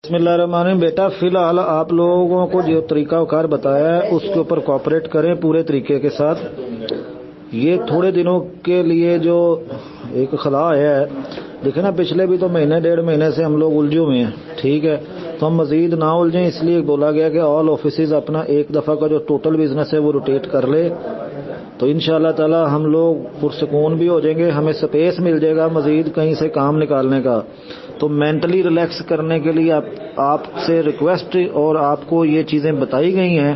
बिस्मिल्लाहिर्रहमानिर्रहीम। बेटा फिलहाल आप लोगों को जो तरीका कार बताया है उसके ऊपर कोऑपरेट करें पूरे तरीके के साथ। ये थोड़े दिनों के लिए जो एक खला है, देखे ना, पिछले भी तो महीने डेढ़ महीने से हम लोग उलझे हुए हैं, ठीक है। तो हम मजीद ना उलझें, इसलिए बोला गया कि ऑल ऑफिसेज अपना एक दफ़ा का जो टोटल बिजनेस है वो रोटेट कर ले, तो इंशाअल्लाह ताला हम लोग पुरसकून भी हो जाएंगे, हमें स्पेस मिल जाएगा मजीद कहीं से काम निकालने का। तो मेंटली रिलैक्स करने के लिए आपसे रिक्वेस्ट और आपको ये चीज़ें बताई गई हैं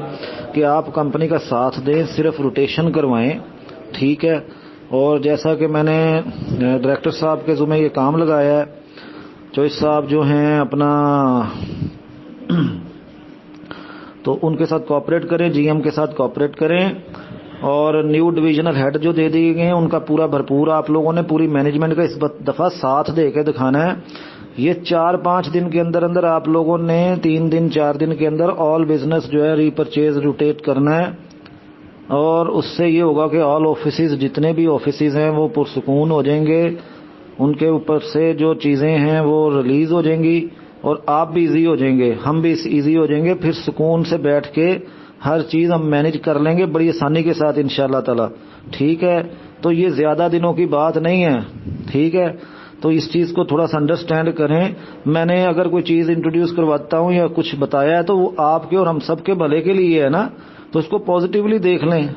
कि आप कंपनी का साथ दें, सिर्फ रोटेशन करवाएं, ठीक है। और जैसा कि मैंने डायरेक्टर साहब के ज़ुम्मे ये काम लगाया है, चॉइस साहब जो हैं अपना तो उनके साथ कोऑपरेट करें, जीएम के साथ कोऑपरेट करें, और न्यू डिविजनल हेड जो दे दिए गए हैं उनका पूरा भरपूर आप लोगों ने पूरी मैनेजमेंट का इस दफ़ा साथ दे के दिखाना है। ये 4-5 दिन के अंदर अंदर आप लोगों ने 3 दिन 4 दिन के अंदर ऑल बिजनेस जो है रीपरचेज रोटेट करना है, और उससे ये होगा कि ऑल ऑफिसेज जितने भी ऑफिसेज हैं वो पुरसुकून हो जाएंगे, उनके ऊपर से जो चीज़ें हैं वो रिलीज़ हो जाएंगी और आप भी इजी हो जाएंगे, हम भी इजी हो जाएंगे। फिर सुकून से बैठ के हर चीज़ हम मैनेज कर लेंगे बड़ी आसानी के साथ इंशाअल्लाह ताला, ठीक है। तो ये ज़्यादा दिनों की बात नहीं है, ठीक है। तो इस चीज़ को थोड़ा सा अंडरस्टैंड करें। मैंने अगर कोई चीज़ इंट्रोड्यूस करवाता हूँ या कुछ बताया है तो वो आपके और हम सब के भले के लिए है ना, तो इसको पॉजिटिवली देख लें।